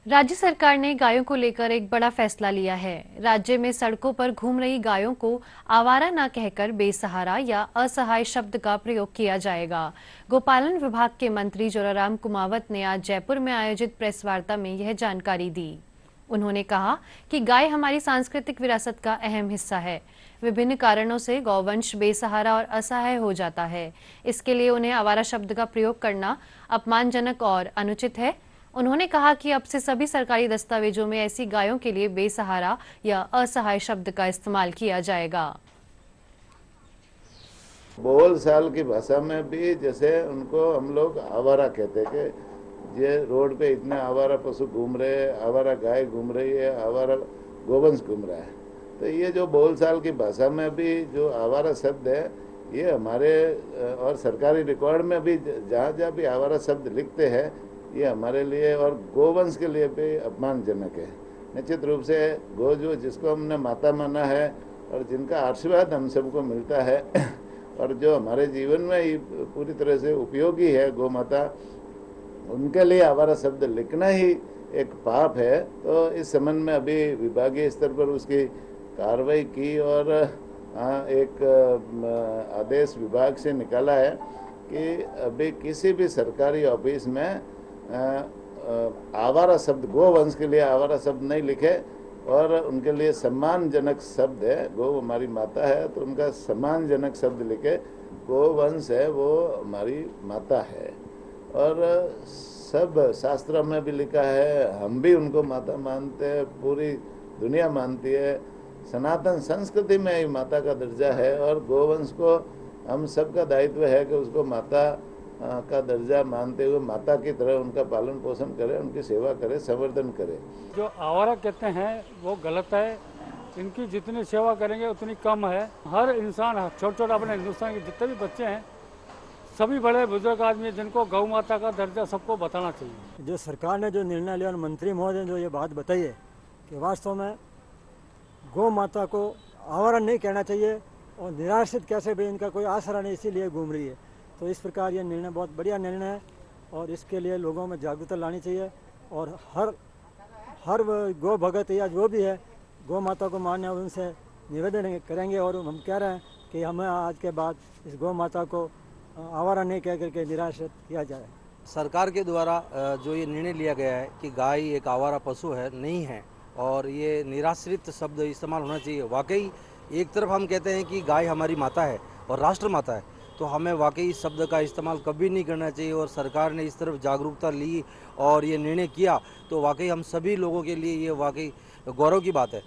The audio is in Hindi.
राज्य सरकार ने गायों को लेकर एक बड़ा फैसला लिया है। राज्य में सड़कों पर घूम रही गायों को आवारा न कहकर बेसहारा या असहाय शब्द का प्रयोग किया जाएगा। गोपालन विभाग के मंत्री जोराराम कुमावत ने आज जयपुर में आयोजित प्रेस वार्ता में यह जानकारी दी। उन्होंने कहा कि गाय हमारी सांस्कृतिक विरासत का अहम हिस्सा है। विभिन्न कारणों से गौवंश बेसहारा और असहाय हो जाता है। इसके लिए उन्हें आवारा शब्द का प्रयोग करना अपमानजनक और अनुचित है। उन्होंने कहा कि अब से सभी सरकारी दस्तावेजों में ऐसी गायों के लिए बेसहारा या असहाय शब्द का इस्तेमाल किया जाएगा। बोल साल की भाषा में भी जैसे उनको हम लोग आवारा कहते कि ये रोड पे इतने आवारा पशु घूम रहे हैं, आवारा गाय घूम रही है, आवारा गोवंश घूम रहा है। तो ये जो बोल साल की भाषा में भी जो आवारा शब्द है, ये हमारे और सरकारी रिकॉर्ड में भी जहाँ जहाँ भी आवारा शब्द लिखते हैं, ये हमारे लिए और गोवंश के लिए भी अपमानजनक है। निश्चित रूप से गो जो जिसको हमने माता माना है और जिनका आशीर्वाद हम सबको मिलता है और जो हमारे जीवन में ही पूरी तरह से उपयोगी है गौ माता, उनके लिए आवारा शब्द लिखना ही एक पाप है। तो इस संबंध में अभी विभागीय स्तर पर उसकी कार्रवाई की और एक आदेश विभाग से निकाला है कि अभी किसी भी सरकारी ऑफिस में आवारा शब्द गोवंश के लिए आवारा शब्द नहीं लिखे और उनके लिए सम्मानजनक शब्द है। गौ हमारी माता है तो उनका सम्मानजनक शब्द लिखे। गोवंश है वो हमारी माता है और सब शास्त्र में भी लिखा है, हम भी उनको माता मानते हैं, पूरी दुनिया मानती है। सनातन संस्कृति में ही माता का दर्जा है और गोवंश को हम सबका दायित्व है कि उसको माता का दर्जा मानते हुए माता की तरह उनका पालन पोषण करें, उनकी सेवा करें, संवर्धन करें। जो आवारा कहते हैं वो गलत है। इनकी जितनी सेवा करेंगे उतनी कम है। हर इंसान, छोटे छोटे अपने हिंदुस्तान के जितने भी बच्चे हैं, सभी बड़े बुजुर्ग आदमी जिनको गौ माता का दर्जा सबको बताना चाहिए। जो सरकार ने जो निर्णय लिया और मंत्री महोदय ने जो ये बात बताई है कि वास्तव में गौ माता को आवारा नहीं कहना चाहिए और निराश्रित कैसे भी इनका कोई आसरा नहीं इसीलिए घूम रही है। तो इस प्रकार ये निर्णय बहुत बढ़िया निर्णय है और इसके लिए लोगों में जागरूकता लानी चाहिए और हर गौ भगत या जो भी है गौ माता को मानने उनसे निवेदन करेंगे और हम कह रहे हैं कि हमें आज के बाद इस गौ माता को आवारा नहीं कह करके निराश्रित किया जाए। सरकार के द्वारा जो ये निर्णय लिया गया है कि गाय एक आवारा पशु है, नहीं है और ये निराश्रित शब्द इस्तेमाल होना चाहिए। वाकई एक तरफ हम कहते हैं कि गाय हमारी माता है और राष्ट्र माता है, तो हमें वाकई इस शब्द का इस्तेमाल कभी नहीं करना चाहिए और सरकार ने इस तरफ जागरूकता ली और ये निर्णय किया तो वाकई हम सभी लोगों के लिए ये वाकई गौरव की बात है।